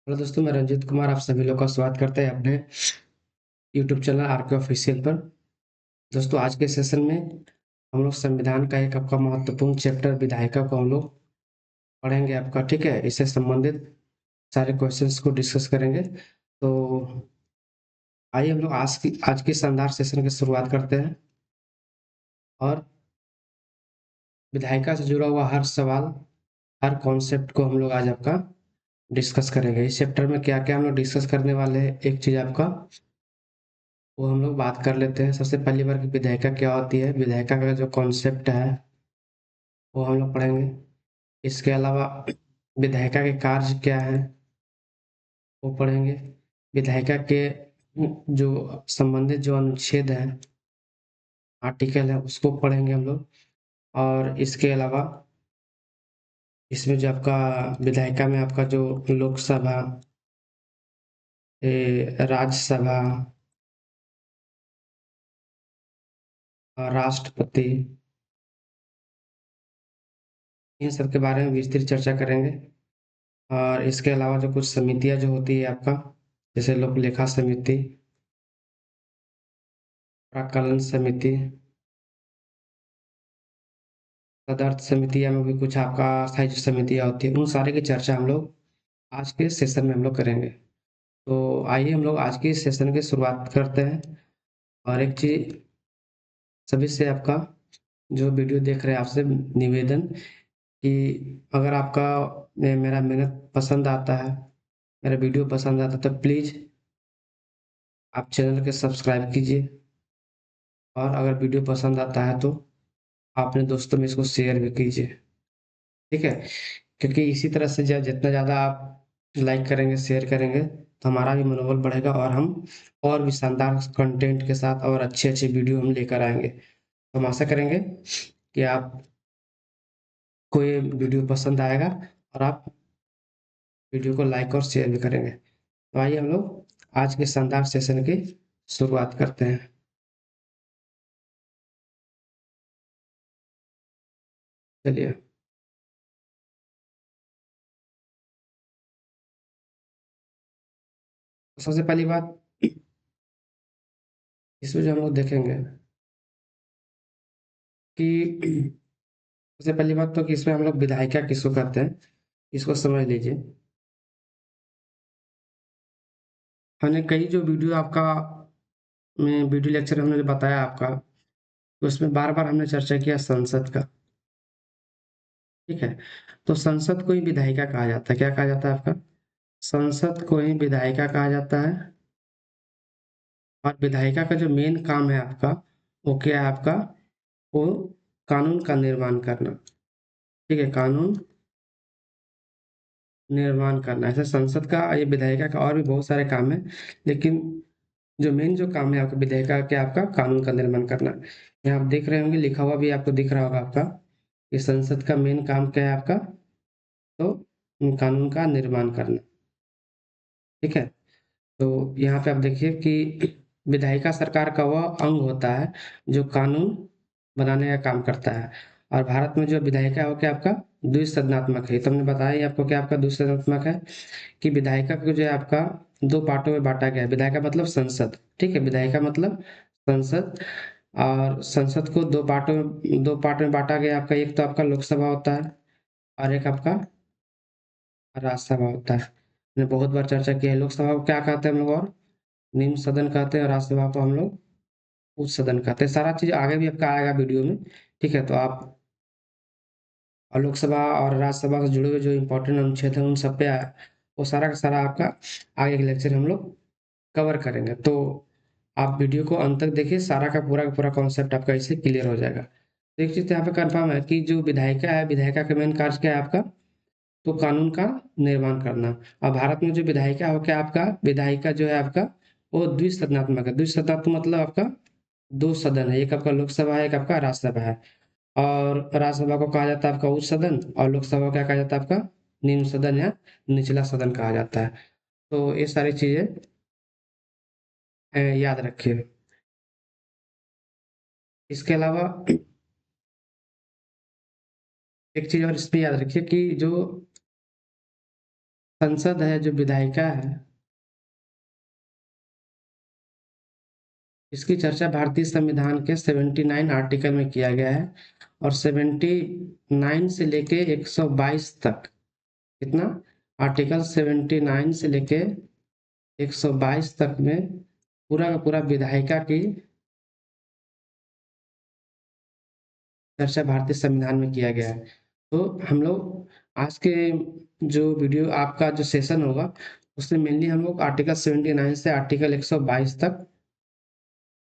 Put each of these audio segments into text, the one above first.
Hello दोस्तों, मैं रंजीत कुमार आप सभी लोग का स्वागत करते हैं अपने यूट्यूब चैनल आरके ऑफिशियल पर। दोस्तों, आज के सेशन में हम लोग संविधान का एक आपका महत्वपूर्ण चैप्टर विधायिका को हम लोग पढ़ेंगे आपका। ठीक है, इससे संबंधित सारे क्वेश्चंस को डिस्कस करेंगे। तो आइए हम लोग आज की शानदार सेशन की शुरुआत करते हैं। और विधायिका से जुड़ा हुआ हर सवाल, हर कॉन्सेप्ट को हम लोग आज आपका डिस्कस करेंगे। इस चैप्टर में क्या क्या हम लोग डिस्कस करने वाले हैं, एक चीज आपका वो हम लोग बात कर लेते हैं। सबसे पहली बार कि विधायिका क्या होती है, विधायिका का जो कॉन्सेप्ट है वो हम लोग पढ़ेंगे। इसके अलावा विधायिका के कार्य क्या है वो पढ़ेंगे। विधायिका के जो संबंधित जो अनुच्छेद है, आर्टिकल है, उसको पढ़ेंगे हम लोग। और इसके अलावा इसमें जो आपका विधायिका में आपका जो लोकसभा, राज्यसभा और राष्ट्रपति, इन सब के बारे में विस्तृत चर्चा करेंगे। और इसके अलावा जो कुछ समितियां जो होती है आपका, जैसे लोक लेखा समिति, प्राक्कलन समिति, तदर्थ समितियां में भी कुछ आपका स्थायी जो समितियां होती है, उन सारे की चर्चा हम लोग आज के सेशन में हम लोग करेंगे। तो आइए हम लोग आज के सेशन की शुरुआत करते हैं। और एक चीज सभी से आपका जो वीडियो देख रहे हैं आपसे निवेदन कि अगर आपका मेरा मेहनत पसंद आता है, मेरा वीडियो पसंद आता है, तो प्लीज़ आप चैनल के सब्सक्राइब कीजिए। और अगर वीडियो पसंद आता है तो अपने दोस्तों में इसको शेयर भी कीजिए। ठीक है, क्योंकि इसी तरह से जितना ज़्यादा आप लाइक करेंगे, शेयर करेंगे, तो हमारा भी मनोबल बढ़ेगा और हम और भी शानदार कंटेंट के साथ और अच्छे अच्छे वीडियो हम लेकर आएंगे। तो हम आशा करेंगे कि आपको ये वीडियो पसंद आएगा और आप वीडियो को लाइक और शेयर भी करेंगे। तो आइए हम लोग आज के शानदार सेशन की शुरुआत करते हैं। चलिए, सबसे पहली बात इसमें जो हम लोग देखेंगे कि सबसे पहली बात तो कि इसमें हम लोग विधायिका किसको कहते हैं, इसको समझ लीजिए। हमने कई जो वीडियो आपका में वीडियो लेक्चर हमने जो बताया आपका, तो उसमें बार बार हमने चर्चा किया संसद का। ठीक है, तो संसद को ही विधायिका कहा जाता है। क्या कहा जाता है आपका? संसद को ही विधायिका कहा जाता है। और विधायिका का जो मेन काम है आपका, वो क्या है आपका? वो कानून का निर्माण करना। ठीक है, कानून निर्माण करना। ऐसे संसद का, ये विधायिका का और भी बहुत सारे काम है, लेकिन जो मेन जो काम है आपका विधायिका का, आपका कानून का निर्माण करना। यहाँ आप देख रहे होंगे, लिखा हुआ भी आपको दिख रहा होगा आपका कि संसद का मेन काम क्या है आपका? तो कानून का निर्माण करना। ठीक है, तो यहाँ पे आप देखिए कि विधायिका सरकार का वह अंग होता है जो कानून बनाने का काम करता है। और भारत में जो विधायिका है वो क्या आपका द्विसदनात्मक है। तो हमने बताया ही आपको क्या आपका द्विसदनात्मक है कि विधायिका को जो है आपका दो पार्टों में बांटा गया है। विधायिका मतलब संसद, ठीक है, विधायिका मतलब संसद। और संसद को दो पार्ट में बांटा गया आपका। एक तो आपका लोकसभा होता है और एक आपका राज्यसभा होता है। हमने बहुत बार चर्चा की है। लोकसभा को क्या कहते हैं हम लोग? और निम्न सदन कहते हैं। और राज्यसभा को हम लोग उच्च सदन कहते हैं। सारा चीज आगे भी आपका आएगा वीडियो में। ठीक है, तो आप और लोकसभा और राज्यसभा से जुड़े हुए जो इम्पोर्टेंट अनुच्छेद हैं उन सब पे वो सारा का सारा आपका आगे के लेक्चर हम लोग कवर करेंगे। तो आप वीडियो को अंत तक देखिए, सारा का पूरा कॉन्सेप्ट आपका इससे क्लियर हो जाएगा। तो एक चीज यहाँ पे कंफर्म है कि जो विधायिका है, विधायिका का मेन कार्य क्या है आपका? तो कानून का निर्माण करना। और भारत में जो विधायिका हो क्या आपका विधायिका जो है आपका वो द्विसदनात्मक है। द्विसदनात्मक मतलब आपका दो सदन है, एक आपका लोकसभा है, एक आपका राज्यसभा है। और राज्यसभा को कहा जाता है आपका उच्च सदन, और लोकसभा को क्या कहा जाता है आपका निम्न सदन या निचला सदन कहा जाता है। तो ये सारी चीजें याद रखिए। इसके अलावा एक चीज और इसमें याद रखिए कि जो संसद है, जो विधायिका है, इसकी चर्चा भारतीय संविधान के 79 आर्टिकल में किया गया है और 79 से लेके 122 तक, कितना, आर्टिकल 79 से लेके 122 तक में पूरा का पूरा विधायिका की चर्चा भारतीय संविधान में किया गया है। तो हम लोग आज के जो वीडियो आपका जो सेशन होगा, उसमें मेनली हम लोग आर्टिकल 79 से आर्टिकल 122 तक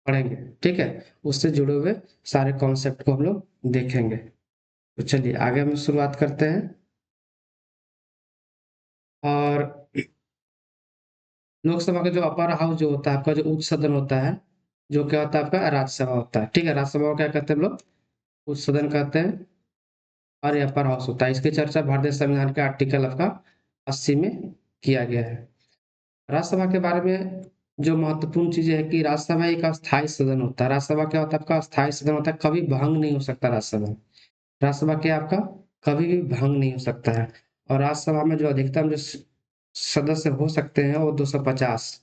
पढ़ेंगे, ठीक है। उससे जुड़े हुए सारे कॉन्सेप्ट को हम लोग देखेंगे। तो चलिए आगे हम शुरुआत करते हैं। और लोकसभा का जो अपर हाउस जो होता है, आपका जो उच्च सदन होता है, जो क्या होता है, आपका राज्यसभा होता है, ठीक है। राज्यसभा को क्या कहते हैं हम लोग? उच्च सदन कहते हैं। और ये अपर हाउस होता है। इसकी चर्चा भारतीय संविधान के आर्टिकल आपका 80 में किया गया है। राज्यसभा के बारे में जो महत्वपूर्ण चीजें है कि राज्यसभा एक अस्थायी सदन होता है। राज्यसभा क्या होता है? आपका अस्थायी सदन होता है, कभी भंग नहीं हो सकता राज्यसभा। राज्यसभा क्या आपका कभी भी भंग नहीं हो सकता है। और राज्यसभा में जो अधिकतम जो सदस्य हो सकते हैं वो 250,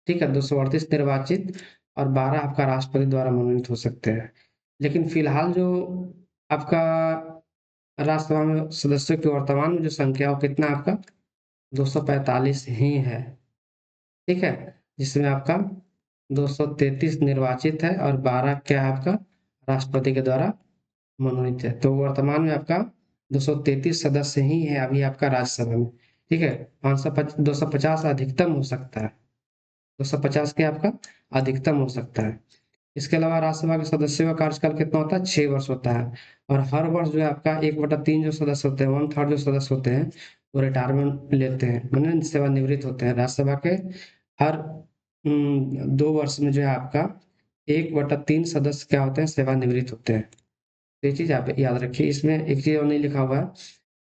ठीक है। 238 निर्वाचित और 12 आपका राष्ट्रपति द्वारा मनोनीत हो सकते हैं। लेकिन फिलहाल जो आपका राज्यसभा में सदस्यों की वर्तमान में जो संख्या है वो कितना है आपका? 245 ही है, ठीक है। जिसमें आपका 233 निर्वाचित है और 12 क्या है आपका राष्ट्रपति के द्वारा मनोनीत है। तो वर्तमान में आपका 233 सदस्य ही है अभी आपका राज्यसभा में, ठीक है। 250 अधिकतम हो सकता है। 250 के आपका अधिकतम हो सकता है। इसके अलावा राज्यसभा के सदस्यों का कार्यकाल कितना होता है? 6 वर्ष होता है। और हर वर्ष जो है आपका 1/3 जो सदस्य होते हैं, 1/3 जो सदस्य होते हैं, वो रिटायरमेंट लेते हैं, मैंने सेवानिवृत्त होते हैं। राज्यसभा के हर 2 वर्ष में जो है आपका 1/3 सदस्य क्या होते हैं? सेवानिवृत्त होते हैं। तो ये चीज आप याद रखिए। इसमें एक चीज और नहीं लिखा हुआ है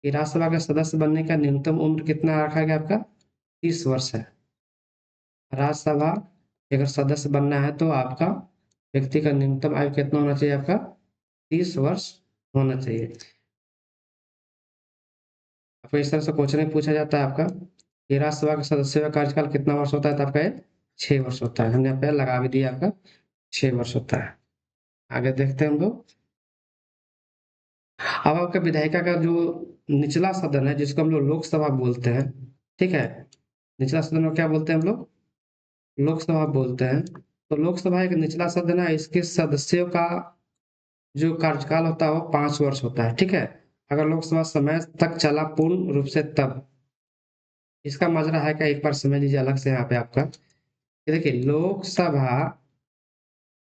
कि राज्यसभा का सदस्य बनने का न्यूनतम उम्र कितना रखा गया आपका? 30 वर्ष है। राज्यसभा अगर सदस्य बनना है तो आपका व्यक्ति का न्यूनतम आयु कितना होना चाहिए? आपका 30 वर्ष होना चाहिए। आपको इस तरह से क्वेश्चन में पूछा जाता है आपका कि राज्यसभा के सदस्य का कार्यकाल कितना वर्ष होता है? तो आपका ये 6 वर्ष होता है। हमने यहाँ पे लगा भी दिया, आपका 6 वर्ष होता है। आगे देखते हैं हम लोग। अब आपका विधायिका का जो निचला सदन है, जिसको हम लोग लोकसभा बोलते हैं, ठीक है। निचला सदन को क्या बोलते हैं हम लोग? लोकसभा बोलते हैं। तो लोकसभा एक निचला सदन है। इसके सदस्यों का जो कार्यकाल होता है वो 5 वर्ष होता है, ठीक है। अगर लोकसभा समय तक चला पूर्ण रूप से तब। इसका मजरा है क्या, एक बार समझ लीजिए अलग से यहाँ पे आपका। ये देखिए, लोकसभा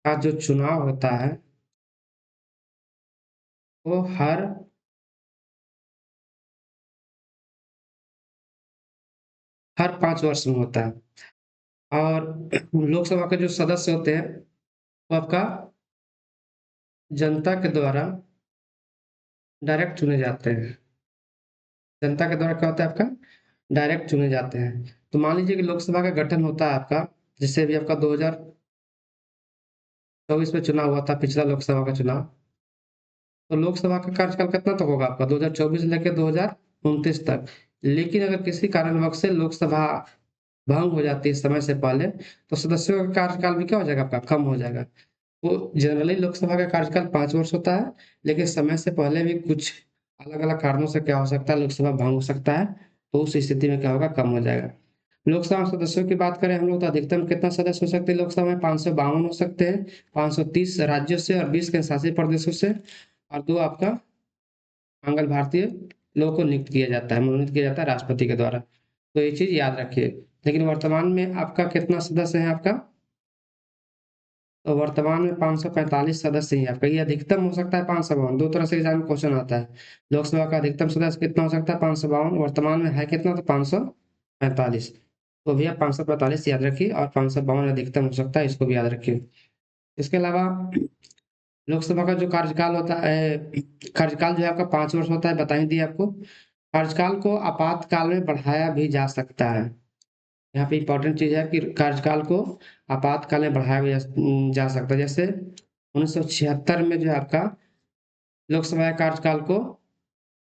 का जो चुनाव होता है वो हर 5 वर्ष में होता है। और लोकसभा के जो सदस्य होते हैं वो आपका जनता के द्वारा डायरेक्ट चुने जाते हैं। जनता के द्वारा क्या होता है आपका? डायरेक्ट चुने जाते हैं। तो मान लीजिए कि लोकसभा का गठन होता है आपका, जैसे अभी आपका 2024 में चुनाव हुआ था, पिछला लोकसभा का चुनाव। तो लोकसभा का कार्यकाल कितना तक होगा आपका? 2024 से लेकर 2029 तक। लेकिन अगर किसी कारणवश से लोकसभा भंग हो जाती है समय से पहले, तो सदस्यों का कार्यकाल भी क्या हो जाएगा आपका? कम हो जाएगा। तो जनरली लोकसभा का कार्यकाल 5 वर्ष होता है, लेकिन समय से पहले भी कुछ अलग अलग कारणों से क्या हो सकता है, लोकसभा भंग हो सकता है। तो उस स्थिति में क्या होगा? कम हो जाएगा। लोकसभा सदस्यों की बात करें हम लोग, तो अधिकतम कितना सदस्य हो सकते हैं लोकसभा में? 552 हो सकते हैं। 530 राज्यों से और 20 केंद्र शासित प्रदेशों से, और 2 आपका मंगल भारतीय लोगों को नियुक्त किया जाता है, मनोनीत किया जाता है राष्ट्रपति के द्वारा। तो ये चीज याद रखिए। लेकिन वर्तमान में आपका कितना सदस्य है आपका? तो वर्तमान में 545 सदस्य ही है आपका। ये अधिकतम हो सकता है 552। दो तरह से एग्जाम में क्वेश्चन आता है। लोकसभा का अधिकतम सदस्य कितना हो सकता है? 552। वर्तमान में है कितना? तो 545। तो भैया 545 याद रखिए, और 552 अधिकतम हो सकता है, इसको भी याद रखिए। इसके अलावा लोकसभा का जो कार्यकाल होता है, कार्यकाल जो है आपका 5 वर्ष होता है, बता ही दिया आपको। कार्यकाल को आपातकाल में बढ़ाया भी जा सकता है। यहाँ पे इम्पोर्टेंट चीज है कि कार्यकाल को आपातकाल में बढ़ाया भी जा सकता है। जैसे 1976 में जो है आपका लोकसभा कार्यकाल को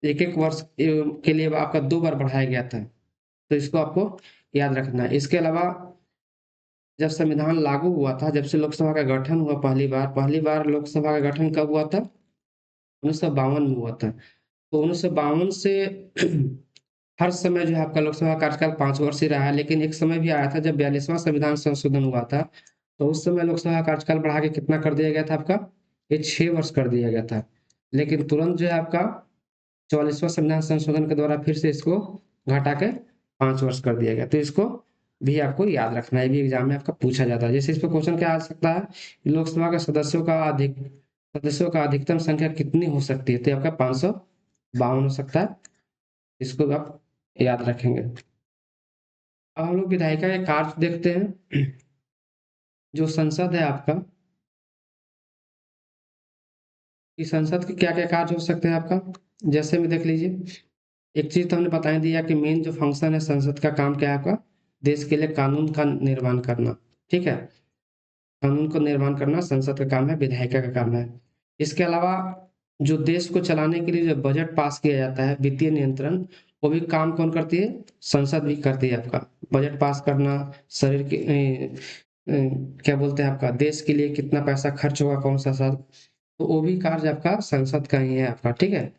एक एक वर्ष के लिए आपका 2 बार बढ़ाया गया था। तो इसको आपको याद रखना है। इसके अलावा जब संविधान लागू हुआ था, जब से लोकसभा का गठन हुआ पहली बार लोकसभा का गठन कब हुआ था? 1952 में हुआ था। तो 1952 से हर समय जो है आपका लोकसभा कार्यकाल 5 वर्ष ही रहा है, लेकिन एक समय भी आया था जब 42वां संविधान संशोधन हुआ था, तो उस समय लोकसभा कार्यकाल बढ़ा के कितना कर दिया गया था आपका? ये 6 वर्ष कर दिया गया था। लेकिन तुरंत जो है आपका 44वां संविधान संशोधन के द्वारा फिर से इसको घटा के 5 वर्ष कर दिया गया। तो इसको भी आपको याद रखना है, ये भी एग्ज़ाम में आपका पूछा जाता है। जैसे इस पे क्वेश्चन क्या आ सकता है? लोकसभा के सदस्यों का अधिकतम संख्या कितनी हो सकती है? तो ये आपका 552 हो सकता है। इसको आप याद रखेंगे। अब हम लोग विधायिका के कार्य देखते हैं। जो संसद है आपका, इस संसद के क्या-क्या कार्य हो सकते हैं आपका? जैसे में देख लीजिए, एक चीज़ तो हमने बता ही दिया कि मेन जो फंक्शन है संसद का काम क्या है आपका? देश के लिए कानून का निर्माण करना, ठीक है? कानून को निर्माण करना संसद का काम है, विधायिका का काम है। इसके अलावा जो देश को चलाने के लिए जो बजट पास किया जाता है, वित्तीय नियंत्रण, वो भी काम कौन करती है? संसद भी करती है आपका। बजट पास करना, शरीर के क्या बोलते हैं आपका, देश के लिए कितना पैसा खर्च होगा कौन-सा साल, तो वो भी कार्य आपका संसद का ही है आपका, ठीक है?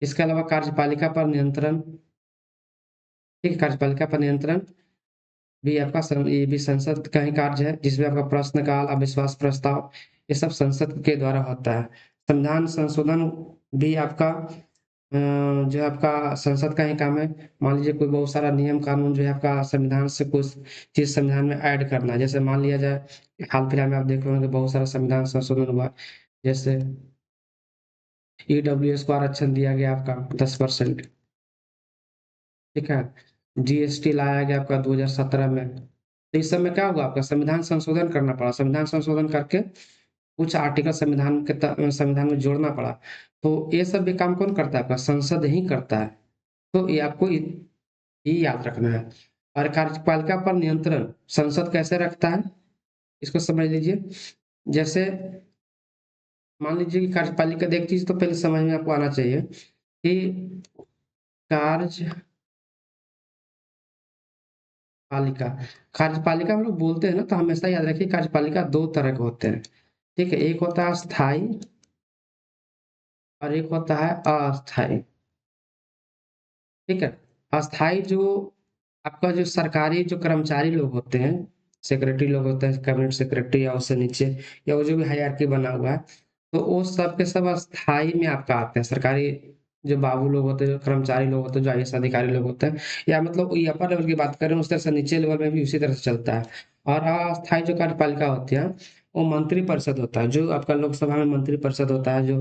इसके अलावा कार्यपालिका पर नियंत्रण, ठीक है? कार्यपालिका पर नियंत्रण भी आपका ये भी संसद का ही कार्य है, जिसमें आपका प्रश्नकाल, अविश्वास प्रस्ताव, ये सब संसद के द्वारा होता है। संविधान संशोधन भी आपका जो है आपका संसद का ही काम है। मान लीजिए कोई बहुत सारा नियम कानून जो है आपका संविधान से कुछ चीज़ संविधान में ऐड करना है। जैसे मान लिया जाए, हाल-फिलहाल में आप देख रहे होंगे बहुत सारा संविधान संशोधन हुआ। जैसे ईडब्ल्यूएस को आरक्षण दिया गया आपका 10%, ठीक है? जीएसटी लाया गया आपका 2017 में। तो इस समय क्या हुआ आपका संविधान संशोधन करना पड़ा। संविधान संशोधन करके कुछ आर्टिकल संविधान में जोड़ना पड़ा। तो ये सब भी काम कौन करता है आपका? संसद ही करता है। तो ये आपको ये याद रखना है। और कार्यपालिका पर नियंत्रण संसद कैसे रखता है? इसको समझ लीजिए। जैसे मान लीजिए कि कार्यपालिका एक चीज़ तो पहले समझ में आपको आना चाहिए कि कार्यपालिका कार्यपालिका हम लोग बोलते हैं ना, तो हमेशा याद रखिए कार्यपालिका 2 तरह के होते हैं, ठीक है? एक होता है स्थायी और एक होता है अस्थायी, ठीक है? अस्थायी जो आपका जो सरकारी जो कर्मचारी लोग होते हैं, सेक्रेटरी लोग होते हैं, कैबिनेट सेक्रेटरी या उससे नीचे या वो जो भी हायरार्की बना हुआ है, तो वो सब के सब अस्थायी में आपका आते हैं। सरकारी जो बाबू लोग होते हैं, जो कर्मचारी लोग होते हैं, जो आईएएस अधिकारी लोग होते हैं, या मतलब ये अपर लेवल की बात करें, उस तरह से नीचे लेवल में भी उसी तरह से चलता है। और अस्थायी जो कार्यपालिका होती है, वो मंत्रिपरिषद होता है, जो आपका लोकसभा में मंत्रिपरिषद होता है, जो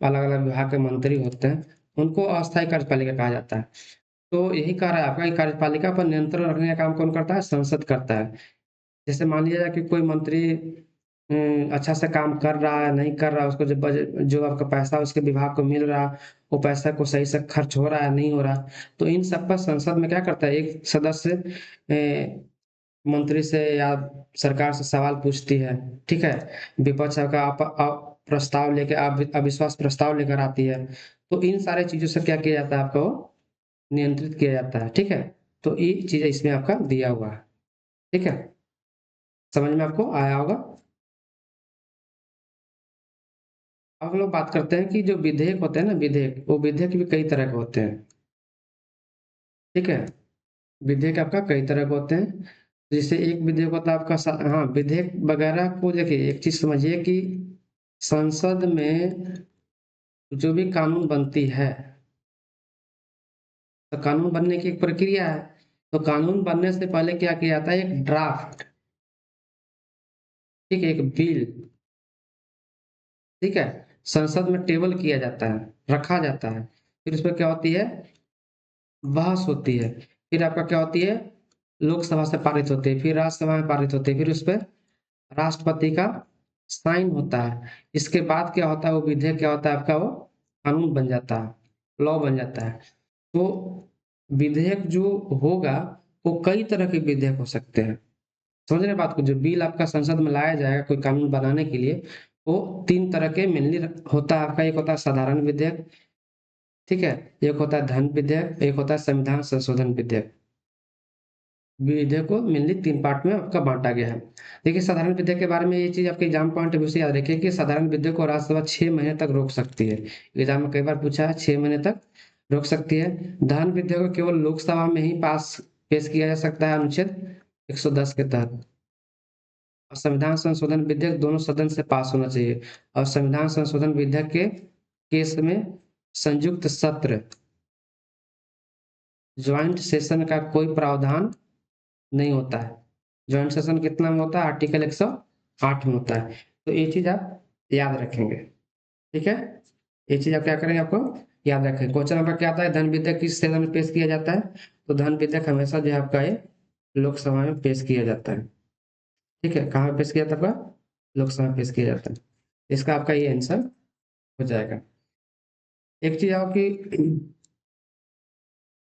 अलग-अलग विभाग के मंत्री होते हैं, उनको अस्थायी कार्यपालिका कहा जाता है। तो यही कह रहा है आपका कि कार्यपालिका पर नियंत्रण रखने का काम कौन करता है? संसद करता है। जैसे मान लिया जाए कि कोई मंत्री अच्छा से काम कर रहा है, नहीं कर रहा है, उसको जो आपका पैसा उसके विभाग को मिल रहा है, वो पैसा को सही से खर्च हो रहा है, नहीं हो रहा। तो इन सब पर संसद में क्या करता है, एक सदस्य मंत्री से या सरकार से सवाल पूछती है, ठीक है? विपक्ष का प्रस्ताव लेके अविश्वास प्रस्ताव लेकर आती है। तो इन सारी चीज़ों से क्या किया जाता है आपको? नियंत्रित किया जाता है, ठीक है? तो ये चीज़ें इसमें आपका दिया हुआ है, ठीक है? समझ में आपको आया होगा? अब हम लोग बात करते हैं कि जो विधेयक होते हैं ना विधेयक, वो विधेयक भी कई तरह के होते हैं, ठीक है? विधेयक आपका कई तरह के होते हैं। जैसे एक विधेयक होता है आपका हाँ, विधेयक वगैरह को देखिए एक चीज़ समझिए कि संसद में जो भी कानून बनती है, तो कानून बनने की एक प्रक्रिया है। तो कानून बनने से पहले क्या किया जाता है? एक ड्राफ्ट, ठीक है? एक बिल, ठीक है? संसद में टेबल किया जाता है, रखा जाता है। फिर उसपे क्या होती है? बहस होती है। फिर आपका क्या होती है? लोकसभा से पारित होती है, फिर राज्यसभा में पारित होती है, फिर उसपे राष्ट्रपति का साइन होता है। इसके बाद क्या होता है? वो विधेयक क्या होता है आपका? वो कानून बन जाता है, लॉ बन जाता है। तो विधेयक जो होगा, वो कई तरह के विधेयक हो सकते हैं। समझ रहे हैं बात को? जो बिल आपका संसद में लाया जाएगा कोई कानून बनाने के लिए, वो 3 तरह के मेनली होता है आपका। एक होता है साधारण विधेयक, ठीक है? एक होता है धन विधेयक, एक होता है संविधान संशोधन विधेयक। विधेयक को मेनली 3 पार्ट में आपका बाँटा गया है। देखिए साधारण विधेयक के बारे में ये चीज़ आपके एग्ज़ाम पॉइंट ऑफ व्यू से याद रखिए कि साधारण विधेयक को राज्यसभा 6 महीने तक रोक सकती है। एग्ज़ाम में कई बार पूछा है 6 महीने तक रोक सकती है। धन विधेयक को केवल लोकसभा में ही पेश किया जा सकता है अनुच्छेद 110 के तहत। और संविधान संशोधन विधेयक दोनों सदन से पास होना चाहिए और संविधान संशोधन विधेयक के केस में संयुक्त सत्र जॉइंट सेशन का कोई प्रावधान नहीं होता है। जॉइंट सेशन कितना में होता है? आर्टिकल 108 में होता है। तो ये चीज़ आप याद रखेंगे, ठीक है? ये चीज़ आप क्या करेंगे आपको याद रखें। क्वेश्चन नंबर क्या आता है? धन विधेयक किस सदन में पेश किया जाता है? तो धन विधेयक हमेशा जो है आपका ये लोकसभा में पेश किया जाता है, ठीक है? कहाँ पेश किया जाता है आपका? लोकसभा में पेश किया जाता है। इसका आपका ये आंसर हो जाएगा। एक चीज़ और कि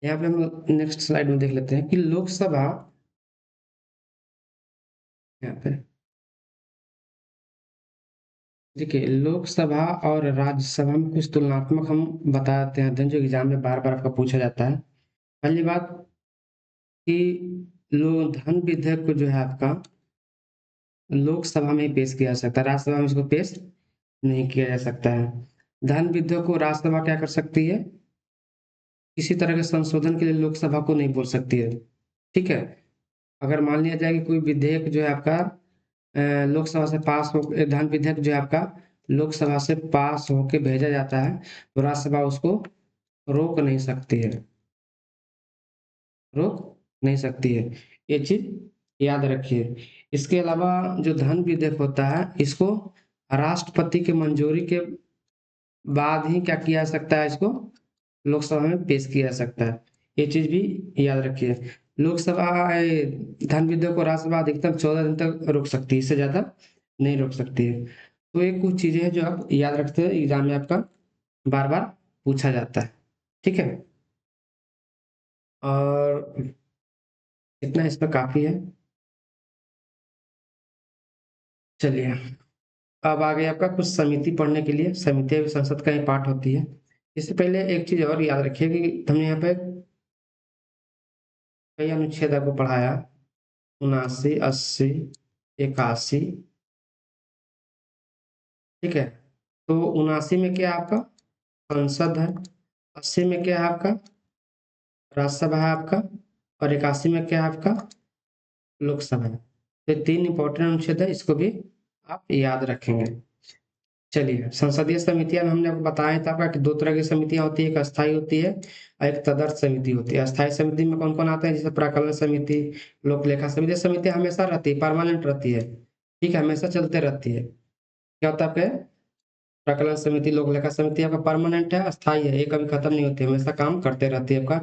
यहाँ पे हम नेक्स्ट स्लाइड में देख लेते हैं कि लोकसभा यहाँ पे देखिए लोकसभा और राज्यसभा में कुछ तुलनात्मक हम बताते हैं अध्ययन जो एग्जाम में बार बार आपका पूछा जाता है। पहली बात कि धन विधेयक को जो है आपका लोकसभा में ही पेश किया जा सकता है, राज्यसभा में इसको पेश नहीं किया जा सकता है। धन विधेयक को राज्यसभा क्या कर सकती है? किसी तरह के संशोधन के लिए लोकसभा को नहीं बोल सकती है, ठीक है? अगर मान लिया जाए कि कोई विधेयक जो है आपका लोकसभा से पास हो धन विधेयक जो है आपका लोकसभा से पास होके भेजा जाता है, तो राज्यसभा उसको रोक नहीं सकती है, रोक नहीं सकती है। ये चीज़ याद रखिए। इसके अलावा जो धन विधेयक होता है, इसको राष्ट्रपति की मंजूरी के बाद ही क्या किया जा सकता है इसको लोकसभा में पेश किया जा सकता है। ये चीज़ भी याद रखिए। लोकसभा धन विधेयक को राज्यसभा अधिकतम 14 दिन तक रोक सकती है, इससे ज़्यादा नहीं रोक सकती है। तो ये कुछ चीज़ें हैं जो आप याद रखते हैं, एग्ज़ाम में आपका बार-बार पूछा जाता है। ठीक है? और इतना इसमें काफ़ी है। चलिए, अब आ गया आपका कुछ समिति पढ़ने के लिए। समितियाँ भी संसद का ही पार्ट होती है। इससे पहले एक चीज़ और याद रखिए कि हमने यहाँ पे कई अनुच्छेद आपको पढ़ाया 79, 80, 81, ठीक है? तो 79 में क्या है आपका संसद है, 80 में क्या है आपका राज्यसभा है आपका और 81 में क्या है आपका लोकसभा है। तो ये 3 इम्पोर्टेंट अनुच्छेद है, इसको भी आप याद रखेंगे। चलिए, संसदीय समितियाँ में हमने आपको बताया था आपका कि 2 तरह की समितियाँ होती हैं, एक अस्थायी होती है और एक तदर्थ समिति होती है। अस्थायी समिति में कौन-कौन आते हैं? जैसे प्राक्कलन समिति, लोक लेखा समिति। समितियाँ हमेशा रहती है, परमानेंट रहती है, ठीक है? हमेशा चलते रहती है। क्या होता है आपके प्राक्कलन समिति, लोक लेखा समिति आपका परमानेंट है, अस्थायी है, ये कभी खत्म नहीं होती है, हमेशा काम करते रहती है आपका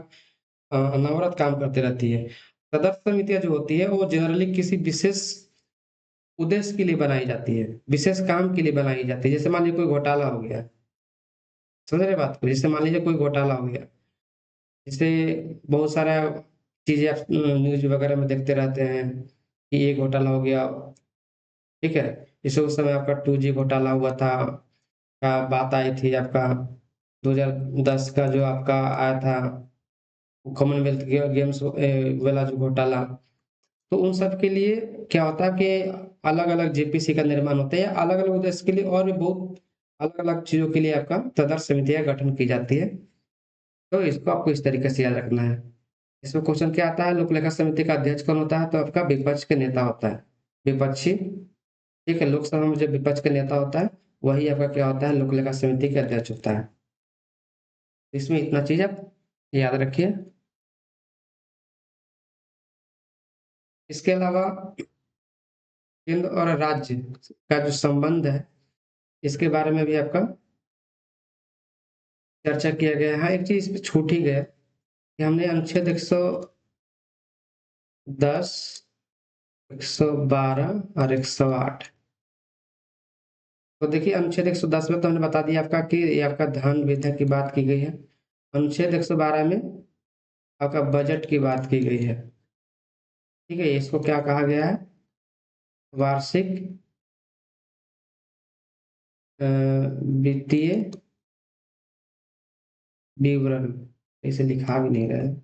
अनवरत काम करते रहती है। तदर्थ समितियाँ जो होती है, वो जनरली किसी विशेष उद्देश्य के लिए बनाई जाती है, विशेष काम के लिए बनाई जाती है। जैसे मान लीजिए कोई घोटाला हो गया, समझ रहे बात को? जैसे मान लीजिए कोई घोटाला हो गया, जैसे बहुत सारा चीज़ें आप न्यूज़ वगैरह में देखते रहते हैं कि ये घोटाला हो गया, ठीक है? जैसे उस समय आपका 2G घोटाला हुआ था, बात आई थी आपका 2010 का जो आपका आया था कॉमनवेल्थ गेम्स वाला जो घोटाला, तो उन सब के लिए क्या होता है कि अलग-अलग जेपीसी का निर्माण होता है या अलग-अलग उद्देश्य के लिए और भी बहुत अलग-अलग चीज़ों के लिए आपका तदर्थ समितियाँ गठन की जाती है। तो इसको आपको इस तरीके से याद रखना है। इसमें क्वेश्चन क्या आता है? लोक लेखा समिति का अध्यक्ष कौन होता है? तो आपका विपक्ष के नेता होता है। विपक्षी, ठीक है? लोकसभा में जो विपक्ष का नेता होता है, वही आपका क्या होता है? लोक लेखा समिति का अध्यक्ष होता है। इसमें इतना चीज़ आप याद रखिए। इसके अलावा केंद्र और राज्य का जो संबंध है, इसके बारे में भी आपका चर्चा किया गया है। हाँ, एक चीज़ इसमें छूट ही गया कि हमने अनुच्छेद 110, 112 और 108 तो देखिए अनुच्छेद 110 में तो हमने बता दिया आपका कि ये आपका धन विधेयक की बात की गई है। अनुच्छेद 112 में आपका बजट की बात की गई है। ठीक है? इसको क्या कहा गया है? वार्षिक अ, वित्तीय विवरण। इसे लिखा भी नहीं रहा है।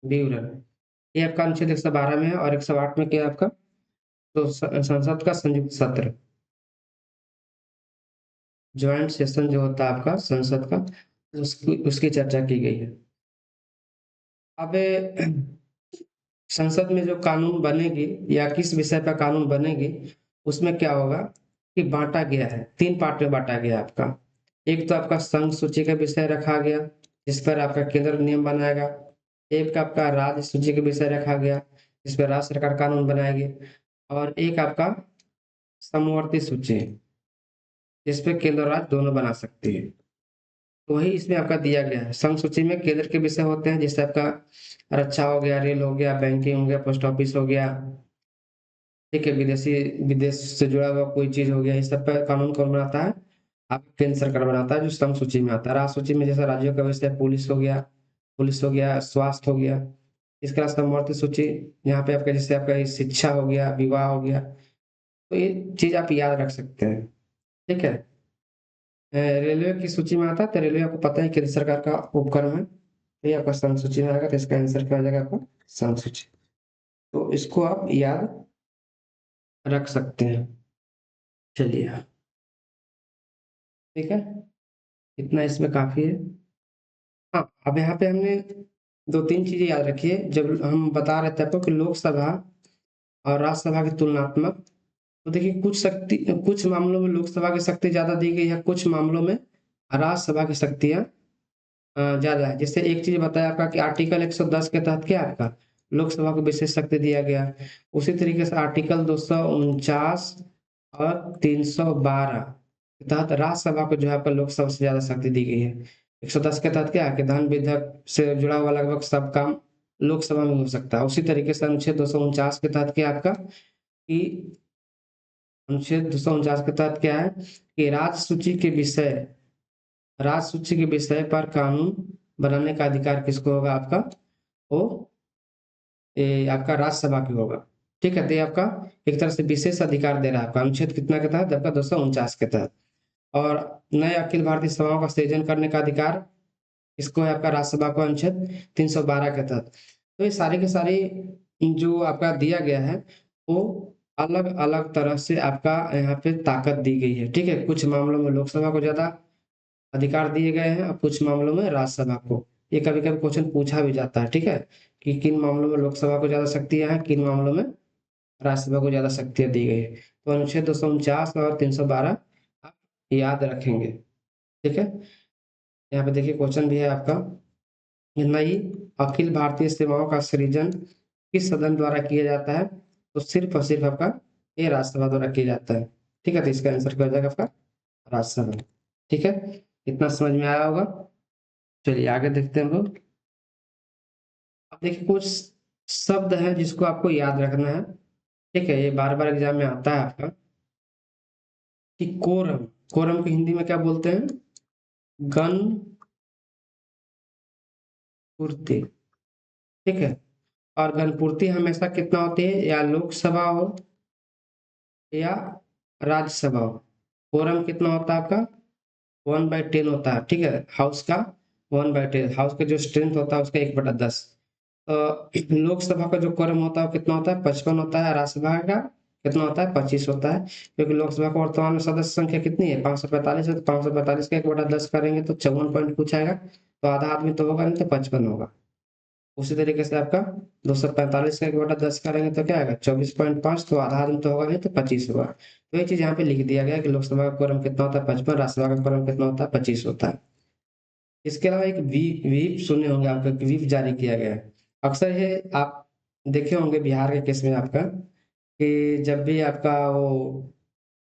विवरण। ये आपका अनुच्छेद 112 में है और 108 में क्या है आपका, तो संसद का संयुक्त सत्र, ज्वाइंट सेशन जो होता है आपका संसद का, उसकी उसकी चर्चा की गई है। अब संसद में जो कानून बनेगी या किस विषय पर कानून बनेगी, उसमें क्या होगा कि बाँटा गया है, 3 पार्ट में बाँटा गया है आपका। एक तो आपका संघ सूची का विषय रखा गया, जिस पर आपका केंद्र नियम बनाएगा। एक आपका राज्य सूची का विषय रखा गया, जिस पर राज्य सरकार कानून बनाएगी। और एक आपका समवर्ती सूची, जिस पे केंद्र और राज्य दोनों बना सकती है। तो वही इसमें आपका दिया गया है। संघ सूची में केंद्र के विषय होते हैं, जैसे आपका रक्षा हो गया, रेल हो गया, बैंकिंग हो गया, पोस्ट ऑफिस हो गया, ठीक है, विदेश से जुड़ा हुआ कोई चीज़ हो गया, इस सब पे कानून कौन बनाता है? आपका केंद्र सरकार बनाता है, जो संघ सूची में आता है। राज्य सूची में जैसे राज्यों का विषय पुलिस हो गया, स्वास्थ्य हो गया। इसके अलावा समवर्ती सूची, यहाँ पे आपका जैसे आपका ये शिक्षा हो गया, विवाह हो गया, तो ये चीज़ आप याद रख सकते हैं, ठीक है? रेलवे की सूची में आता है, तो रेलवे आपको पता है केंद्र सरकार का उपक्रम है। तो ये आपका संघ सूची में आएगा, तो इसका आंसर क्या हो जाएगा आपका? संघ सूची। तो इसको आप याद रख सकते हैं। चलिए, ठीक है? इतना इसमें काफ़ी है। हाँ, अब यहाँ पे हमने 2-3 चीज़ें याद रखी है, जब हम बता रहे थे आपको कि लोकसभा और राज्यसभा की तुलनात्मक, तो देखिए कुछ मामलों में लोकसभा की शक्ति ज़्यादा दी गई है, कुछ मामलों में राज्यसभा की शक्तियाँ ज़्यादा है। जैसे एक चीज़ बताया आपका कि आर्टिकल 110 के तहत क्या है आपका, लोकसभा को विशेष शक्ति दिया गया है। उसी तरीके से आर्टिकल 249 और 312 के तहत राज्यसभा को जो है आपका लोकसभा से ज़्यादा शक्ति दी गई है। 110 के तहत क्या है कि धन विधेयक से जुड़ा हुआ लगभग सब काम लोकसभा में हो सकता है। उसी तरीके से अनुच्छेद 249 के तहत क्या है आपका कि अनुच्छेद 249 के तहत क्या है कि राज्य सूची के विषय पर कानून बनाने का अधिकार किसको होगा आपका? वो ये आपका राज्यसभा की होगा। ठीक है? तो ये आपका एक तरह से विशेष अधिकार दे रहा है आपका अनुच्छेद कितना के तहत? आपका 249 के तहत। और नए अखिल भारतीय सभाओं का सृजन करने का अधिकार किसको है? आपका राज्यसभा को अनुच्छेद 312 के तहत। तो ये सारी की सारी जो आपका दिया गया है, वो अलग-अलग तरह से आपका यहाँ पे ताकत दी गई है। ठीक है? कुछ मामलों में लोकसभा को ज़्यादा अधिकार दिए गए हैं और कुछ मामलों में राज्यसभा को। ये कभी-कभी क्वेश्चन पूछा भी जाता है, ठीक है? कि किन मामलों में लोकसभा को ज़्यादा शक्तियाँ हैं, किन मामलों में राज्यसभा को ज़्यादा शक्तियाँ दी गई है। तो अनुच्छेद 249 और 312 आप याद रखेंगे, ठीक है? यहाँ पे देखिए क्वेश्चन भी है आपका, नई अखिल भारतीय सेवाओं का सृजन किस सदन द्वारा किया जाता है? तो सिर्फ़ और सिर्फ़ आपका ये राज्यसभा द्वारा किया जाता है, ठीक है? तो इसका आंसर क्या हो जाएगा आपका? राज्यसभा, ठीक है? इतना समझ में आया होगा? चलिए आगे देखते हैं हम लोग। अब देखिए कुछ शब्द हैं जिसको आपको याद रखना है, ठीक है? ये बार-बार एग्ज़ाम में आता है आपका कि कोरम, कोरम को हिंदी में क्या बोलते हैं? गणपूर्ति, ठीक है? और गणपूर्ति हमेशा कितना होती है? या लोकसभा हो या राज्यसभा हो। कोरम कितना होता है आपका? 1/10 होता है, ठीक है? हाउस का 1/10, हाउस का जो स्ट्रेंथ होता है उसका 1/10। लोकसभा का जो क्वोरम होता है वो कितना होता है? 55 होता है। राज्यसभा का कितना होता है? 25 होता है। क्योंकि लोकसभा का वर्तमान में सदस्य संख्या कितनी है? 545 है, तो 545 का 1/10 करेंगे तो 54 पॉइंट कुछ आएगा। तो आधा आदमी तो होगा नहीं, तो 55 होगा। उसी तरीके से आपका 245 का 1/10 करेंगे तो क्या आएगा? 24.5, तो आधा आदमी तो होगा नहीं, तो 25 होगा। तो ये चीज़ यहाँ पे लिख दिया गया है कि लोकसभा का क्वोरम कितना होता है? 55, राज्यसभा का क्वोरम कितना होता है? 25 होता है। इसके अलावा एक व्हिप सुने होंगे आपका, व्हिप जारी किया गया है। अक्सर ये आप देखे होंगे बिहार के केस में आपका कि जब भी आपका वो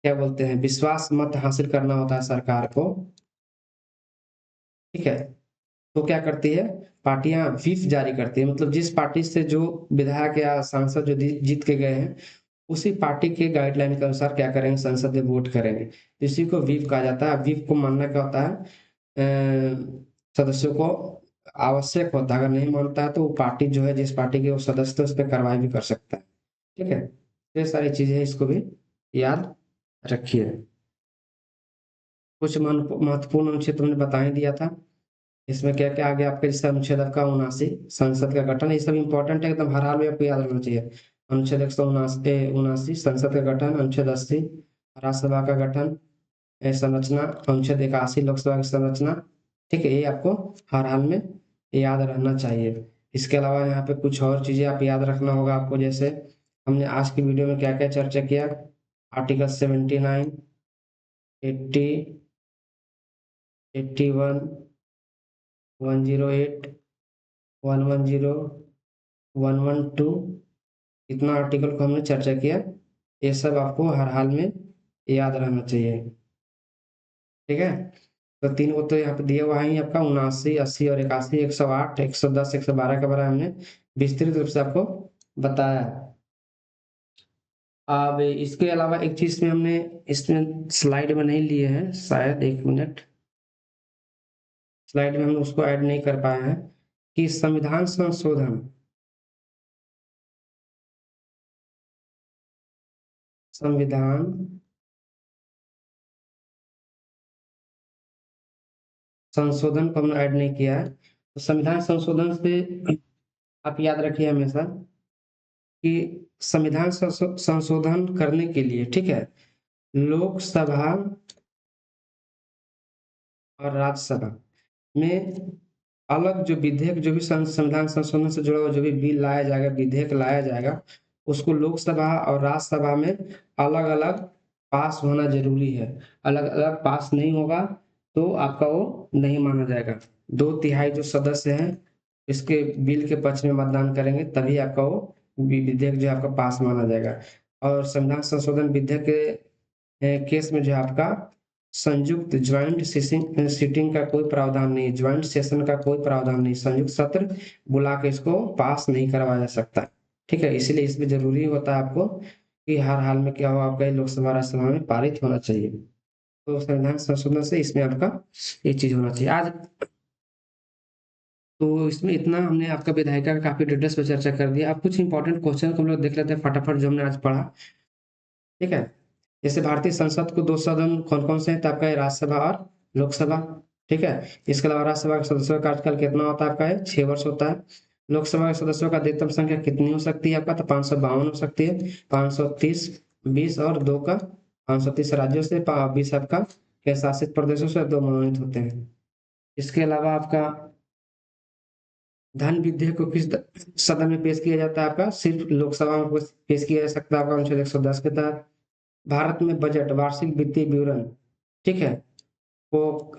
क्या बोलते हैं, विश्वास मत हासिल करना होता है सरकार को, ठीक है? तो क्या करती है, पार्टियां व्हिप जारी करती है, मतलब जिस पार्टी से जो विधायक या सांसद जो जीत के गए हैं, उसी पार्टी के गाइडलाइन के अनुसार क्या करेंगे, संसद में वोट करेंगे। इसी को व्हिप कहा जाता है। व्हिप को मानना क्या होता है, सदस्यों को आवश्यक होता है, अगर नहीं मानता है तो वो पार्टी जो है, जिस पार्टी के वो सदस्य थे, उस पे कार्रवाई भी कर सकता है, ठीक है? तो ये सारी चीजें हैं, इसको भी याद रखिए। कुछ महत्वपूर्ण अनुच्छेद तुमने बता ही दिया था। इसमें क्या क्या आ गया आपका, जैसे अनुच्छेद आपका 79 संसद का गठन, ये सब इंपॉर्टेंट है एकदम, हर हाल में आपको याद रखना चाहिए। अनुच्छेद 179 संसद का गठन, अनुच्छेद 80 राज्यसभा का गठन, संरचना, अनुच्छेद 81 लोकसभा की संरचना। ठीक है, ये आपको हर हाल में याद रहना चाहिए। इसके अलावा यहाँ पे कुछ और चीजें आप याद रखना होगा आपको, जैसे हमने आज की वीडियो में क्या क्या चर्चा किया। आर्टिकल 79, 80, 81, 108, 110, 112, इतना आर्टिकल को हमने चर्चा किया। ये सब आपको हर हाल में याद रहना चाहिए। ठीक है, तो तीन वो तो यहाँ पे दिया हुआ है ही आपका, 79, 80 और 81, 108, 110, 112 के बारे में हमने विस्तृत रूप से आपको बताया। अब इसके अलावा एक चीज में हमने इसमें स्लाइड में नहीं लिए हैं शायद, 1 मिनट, स्लाइड में हम उसको ऐड नहीं कर पाए हैं, कि संविधान संशोधन, संविधान संशोधन को हमने ऐड नहीं किया है। तो संविधान संशोधन से आप याद रखिए हमेशा कि संविधान संशोधन करने के लिए, ठीक है, लोकसभा और राज्यसभा में अलग जो विधेयक, जो भी संविधान संशोधन से जुड़ा हुआ जो भी बिल लाया जाएगा, विधेयक लाया जाएगा, उसको लोकसभा और राज्यसभा में अलग अलग पास होना जरूरी है। अलग अलग पास नहीं होगा तो आपका वो नहीं माना जाएगा। 2/3 जो सदस्य हैं इसके बिल के पक्ष में मतदान करेंगे, तभी आपका वो विधेयक जो है आपका पास माना जाएगा। और संविधान संशोधन विधेयक के केस में जो है आपका संयुक्त ज्वाइंट सीटिंग का कोई प्रावधान नहीं, ज्वाइंट सेशन का कोई प्रावधान नहीं, संयुक्त सत्र बुला के इसको पास नहीं करवाया जा सकता। ठीक है, इसलिए इसमें जरूरी होता है आपको कि हर हाल में क्या हो, आपका ये लोकसभा राज्यसभा में पारित होना चाहिए। तो संविधान संशोधन से इसमें आपका ये चीज होना चाहिए। आज तो इसमें इतना हमने आपका विधायिका का काफी डिटेल्स में चर्चा कर दिया। अब कुछ इंपॉर्टेंट क्वेश्चन को हम लोग देख लेते हैं फटाफट, जो हमने आज पढ़ा। ठीक है, जैसे भारतीय संसद को 2 सदन कौन कौन से हैं, तो आपका है राज्यसभा और लोकसभा। ठीक है, इसके अलावा राज्यसभा के सदस्यों का कार्यकाल कितना होता है, आपका है 6 वर्ष होता है। लोकसभा के सदस्यों का अधिकतम संख्या कितनी हो सकती है आपका, तो 552 हो सकती है। 530, 20 और 2 का, 530 राज्यों से, 20 आपका के शासित प्रदेशों से 2 मनोनीत होते हैं। इसके अलावा आपका धन विधेयक को किस सदन में पेश किया जाता है, आपका सिर्फ लोकसभा में पेश किया जा सकता है, आपका अनुच्छेद 110 के तहत। भारत में बजट, वार्षिक वित्तीय विवरण, ठीक है, वो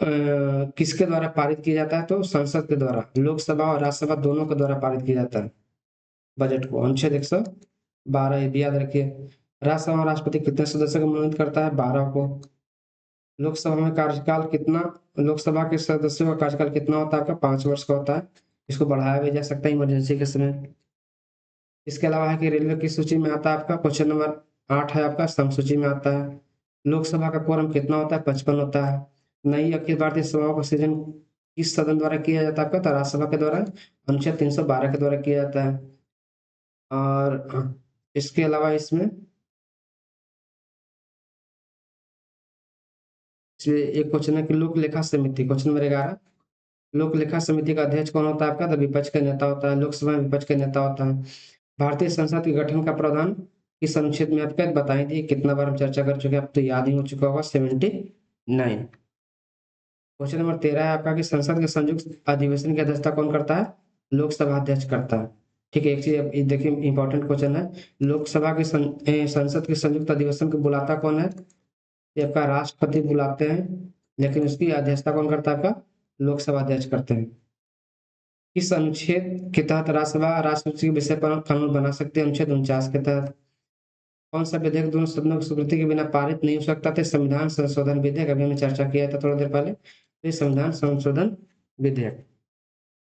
किसके द्वारा पारित किया जाता है, तो संसद के द्वारा, लोकसभा और राज्यसभा दोनों के द्वारा पारित किया जाता है बजट को। अनुच्छेद 112 ये भी याद रखिए। राज्यसभा में राष्ट्रपति कितने सदस्यों को मनोनीत करता है, 12 को। लोकसभा में कार्यकाल कितना, लोकसभा के सदस्यों का कार्यकाल कितना होता है आपका, 5 वर्ष का होता है। इसको बढ़ाया भी जा सकता है इमरजेंसी के समय। इसके अलावा है कि रेलवे की सूची में आता है आपका, क्वेश्चन नंबर 8 है आपका, सम सूची में आता है। लोकसभा का quorum कितना होता है, 55 होता है। नई अखिल भारतीय सभाओं का सृजन किस सदन द्वारा किया जाता है आपका, तो राज्यसभा के द्वारा, अनुच्छेद 312 के द्वारा किया जाता है। और इसके अलावा इसमें एक क्वेश्चन है कि लोक लेखा समिति, क्वेश्चन नंबर 11, लोक लेखा समिति का अध्यक्ष कौन होता है आपका, तो विपक्ष का नेता होता है। लोकसभा में विपक्ष का नेता होता है। भारतीय संसद के गठन का प्रावधान इस अनुच्छेद में आपका बताई थी, कितना बार हम चर्चा कर चुके हैं, अब तो याद ही हो चुका होगा, 79। क्वेश्चन नंबर 13 है आपका कि संसद के संयुक्त अधिवेशन की अध्यक्षता कौन करता है, लोकसभा अध्यक्ष करता है। ठीक है, एक चीज ये देखिए इंपॉर्टेंट क्वेश्चन है, लोकसभा के संसद के संयुक्त अधिवेशन को बुलाता कौन है, ये आपका राष्ट्रपति बुलाते हैं, लेकिन उसकी अध्यक्षता कौन करता है, आपका लोकसभा अध्यक्ष करते हैं। इस अनुच्छेद के तहत राज्यसभा राष्ट्रपति के विषय पर कानून बना सकते हैं, अनुच्छेद 49 के तहत। कौन सा विधेयक दोनों सदनों की स्वीकृति के बिना पारित नहीं हो सकता था, संविधान संशोधन विधेयक, अभी हमने चर्चा किया था थोड़ी देर पहले, तो ये संविधान संशोधन विधेयक।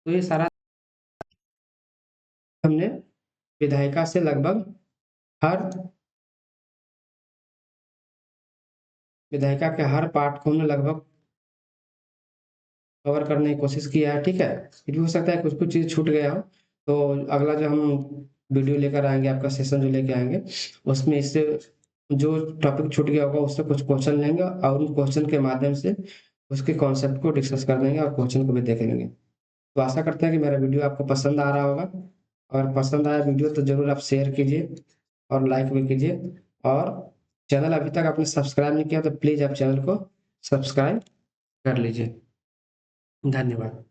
तो ये सारा हमने विधायिका से लगभग हर, विधायिका के हर पार्ट को हमने लगभग कवर करने की कोशिश किया है। ठीक है, ये भी हो सकता है कुछ कुछ चीज छूट गया हो, तो अगला जो हम वीडियो लेकर आएंगे, आपका सेशन जो लेके आएंगे, उसमें इससे जो टॉपिक छूट गया होगा उससे कुछ क्वेश्चन लेंगे और उन क्वेश्चन के माध्यम से उसके कॉन्सेप्ट को डिस्कस कर देंगे और क्वेश्चन को भी देख लेंगे। तो आशा करते हैं कि मेरा वीडियो आपको पसंद आ रहा होगा। अगर पसंद आया वीडियो तो ज़रूर आप शेयर कीजिए और लाइक भी कीजिए। और चैनल अभी तक आपने सब्सक्राइब नहीं किया तो प्लीज़ आप चैनल को सब्सक्राइब कर लीजिए। धन्यवाद।